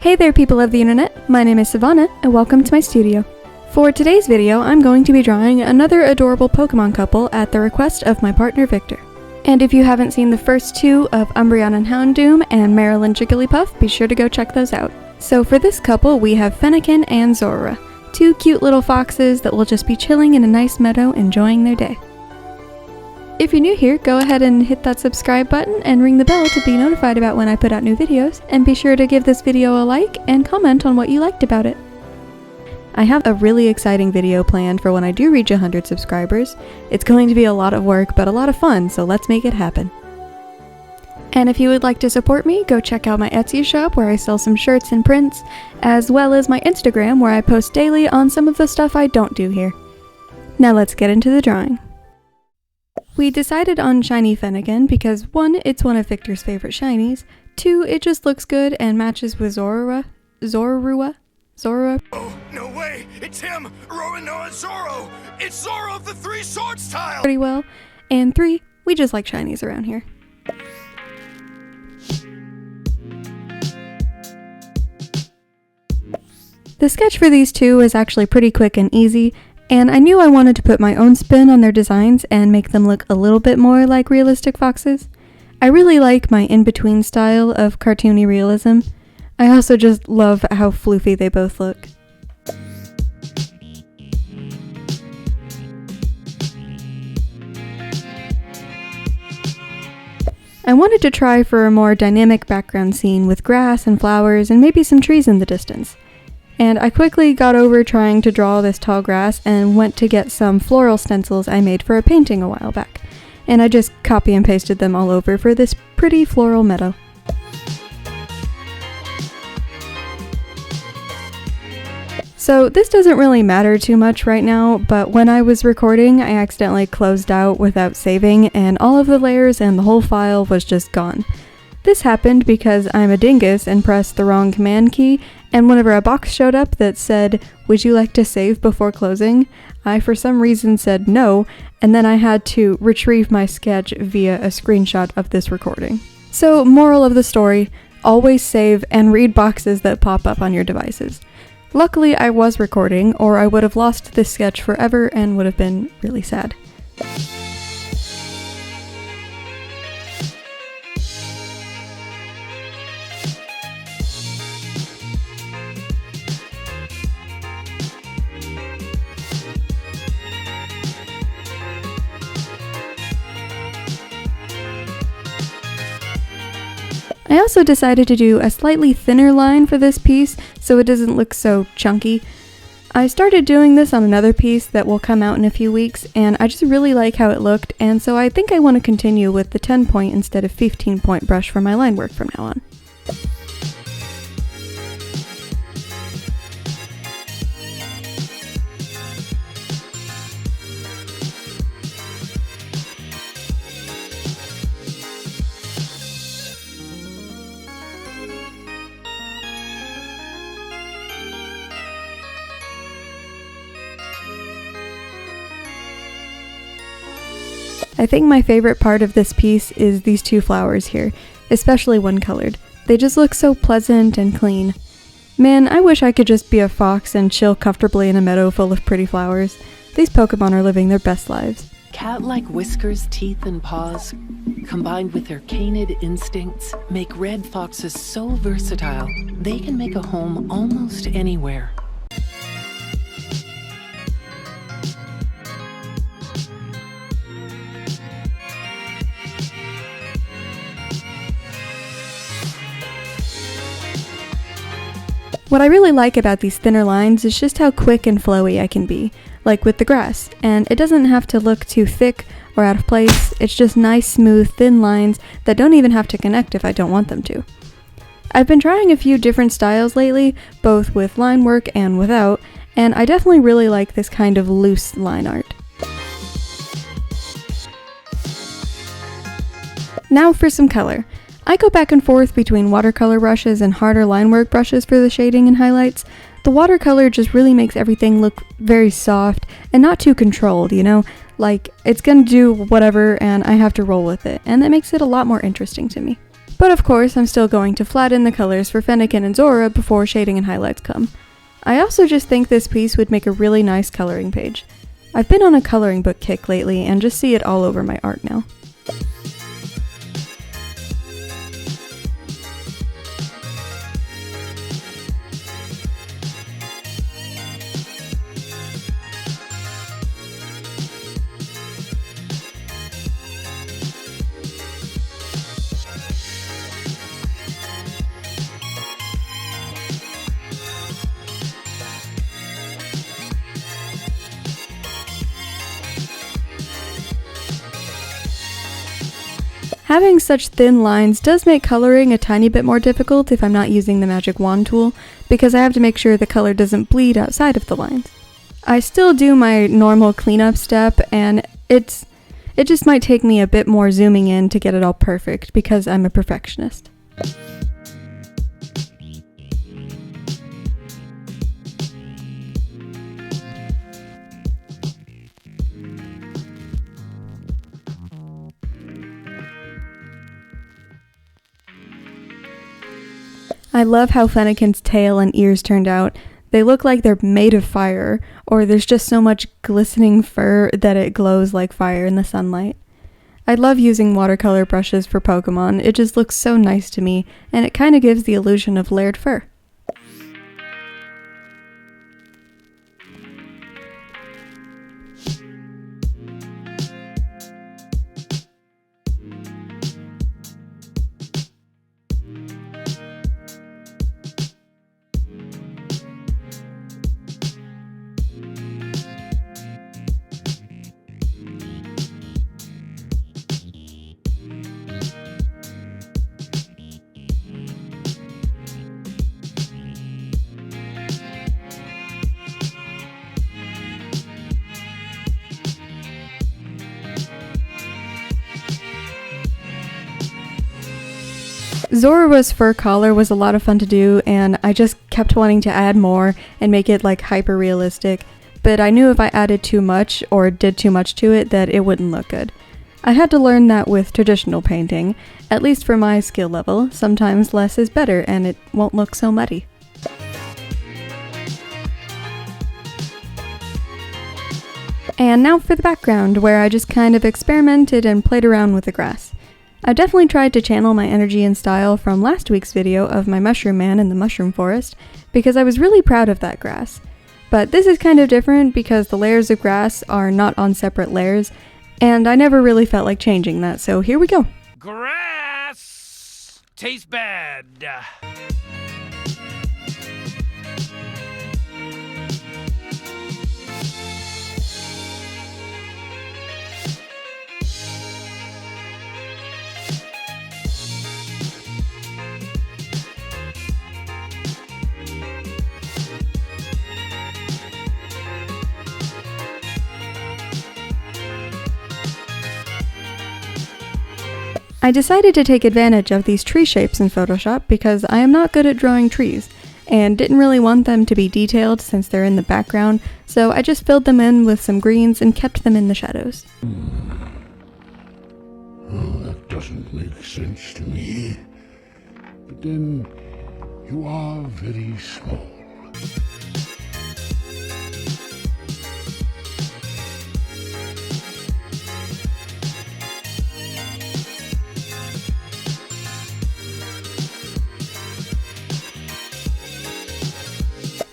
Hey there people of the internet, my name is Sivana and welcome to my studio. For today's video, I'm going to be drawing another adorable Pokemon couple at the request of my partner Victor. And if you haven't seen the first two of Umbreon and Houndoom and Marilyn Jigglypuff, be sure to go check those out. So for this couple, we have Fennekin and Zorua, two cute little foxes that will just be chilling in a nice meadow enjoying their day. If you're new here, go ahead and hit that subscribe button and ring the bell to be notified about when I put out new videos, and be sure to give this video a like and comment on what you liked about it. I have a really exciting video planned for when I do reach 100 subscribers. It's going to be a lot of work, but a lot of fun, so let's make it happen. And if you would like to support me, go check out my Etsy shop where I sell some shirts and prints, as well as my Instagram where I post daily on some of the stuff I don't do here. Now let's get into the drawing. We decided on Shiny Fennekin because 1, it's one of Victor's favorite shinies, 2, it just looks good and matches with Zorua. Oh, no way! It's him! Roanoa Zoro! It's Zoro of the Three Swords tile! Pretty well. And 3, we just like shinies around here. The sketch for these two is actually pretty quick and easy, and I knew I wanted to put my own spin on their designs and make them look a little bit more like realistic foxes. I really like my in-between style of cartoony realism. I also just love how floofy they both look. I wanted to try for a more dynamic background scene with grass and flowers and maybe some trees in the distance. And I quickly got over trying to draw this tall grass and went to get some floral stencils I made for a painting a while back. And I just copy and pasted them all over for this pretty floral meadow. So this doesn't really matter too much right now, but when I was recording, I accidentally closed out without saving, and all of the layers and the whole file was just gone. This happened because I'm a dingus and pressed the wrong command key, and whenever a box showed up that said, "Would you like to save before closing?" I for some reason said no, and then I had to retrieve my sketch via a screenshot of this recording. So, moral of the story, always save and read boxes that pop up on your devices. Luckily I was recording, or I would have lost this sketch forever and would have been really sad. I also decided to do a slightly thinner line for this piece so it doesn't look so chunky. I started doing this on another piece that will come out in a few weeks, and I just really like how it looked, and so I think I want to continue with the 10-point instead of 15-point brush for my line work from now on. I think my favorite part of this piece is these two flowers here, especially one colored. They just look so pleasant and clean. Man, I wish I could just be a fox and chill comfortably in a meadow full of pretty flowers. These Pokemon are living their best lives. Cat-like whiskers, teeth, and paws, combined with their canid instincts, make red foxes so versatile, they can make a home almost anywhere. What I really like about these thinner lines is just how quick and flowy I can be, like with the grass, and it doesn't have to look too thick or out of place. It's just nice, smooth, thin lines that don't even have to connect if I don't want them to. I've been trying a few different styles lately, both with line work and without, and I definitely really like this kind of loose line art. Now for some color. I go back and forth between watercolor brushes and harder line work brushes for the shading and highlights. The watercolor just really makes everything look very soft and not too controlled, you know? Like, it's gonna do whatever and I have to roll with it, and that makes it a lot more interesting to me. But of course, I'm still going to flatten the colors for Fennekin and Zorua before shading and highlights come. I also just think this piece would make a really nice coloring page. I've been on a coloring book kick lately and just see it all over my art now. Having such thin lines does make coloring a tiny bit more difficult if I'm not using the magic wand tool, because I have to make sure the color doesn't bleed outside of the lines. I still do my normal cleanup step, and it just might take me a bit more zooming in to get it all perfect, because I'm a perfectionist. I love how Fennekin's tail and ears turned out. They look like they're made of fire, or there's just so much glistening fur that it glows like fire in the sunlight. I love using watercolor brushes for Pokémon. It just looks so nice to me, and it kind of gives the illusion of layered fur. Zorua's fur collar was a lot of fun to do, and I just kept wanting to add more and make it like hyper realistic, but I knew if I added too much or did too much to it that it wouldn't look good. I had to learn that with traditional painting, at least for my skill level. Sometimes less is better and it won't look so muddy. And now for the background, where I just kind of experimented and played around with the grass. I definitely tried to channel my energy and style from last week's video of my mushroom man in the mushroom forest, because I was really proud of that grass. But this is kind of different because the layers of grass are not on separate layers, and I never really felt like changing that, so here we go. Grass tastes bad. I decided to take advantage of these tree shapes in Photoshop because I am not good at drawing trees, and didn't really want them to be detailed since they're in the background, so I just filled them in with some greens and kept them in the shadows. Oh, that doesn't make sense to me. But then, you are very small.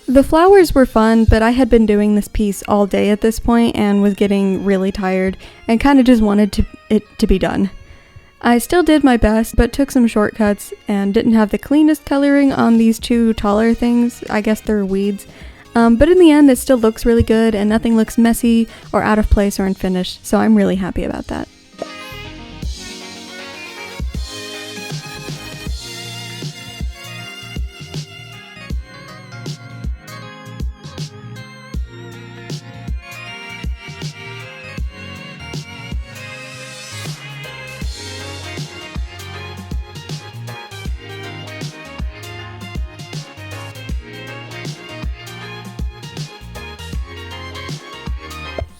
The flowers were fun, but I had been doing this piece all day at this point and was getting really tired and kind of just wanted it to be done. I still did my best, but took some shortcuts and didn't have the cleanest coloring on these two taller things. I guess they're weeds. But in the end, it still looks really good and nothing looks messy or out of place or unfinished, so I'm really happy about that.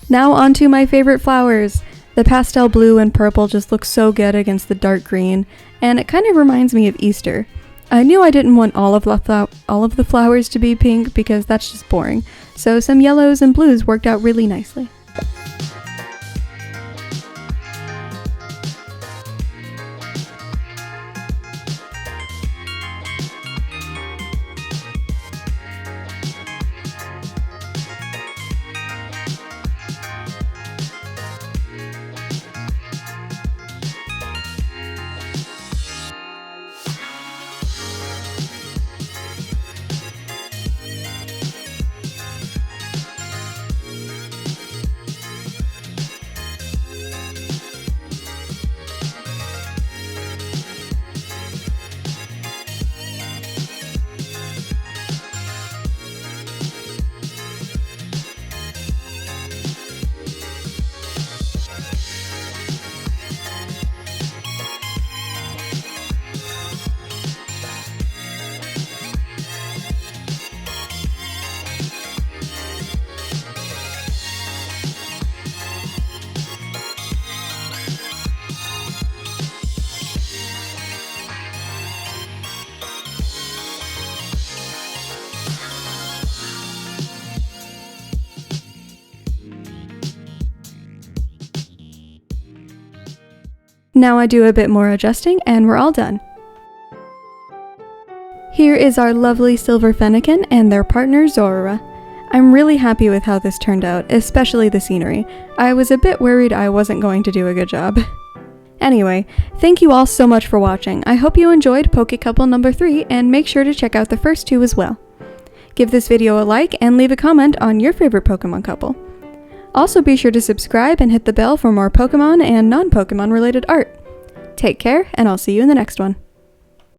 Now onto my favorite flowers. The The pastel blue and purple just look so good against the dark green, and it kind of reminds me of Easter. I knew I didn't want all of the flowers to be pink because that's just boring, so some yellows and blues worked out really nicely. Now I do a bit more adjusting and we're all done. Here is our lovely silver Fennekin and their partner Zorua. I'm really happy with how this turned out, especially the scenery. I was a bit worried I wasn't going to do a good job. Anyway, thank you all so much for watching. I hope you enjoyed Poke Couple number 3 and make sure to check out the first 2 as well. Give this video a like and leave a comment on your favorite Pokemon couple. Also be sure to subscribe and hit the bell for more Pokemon and non-Pokemon related art. Take care, and I'll see you in the next one.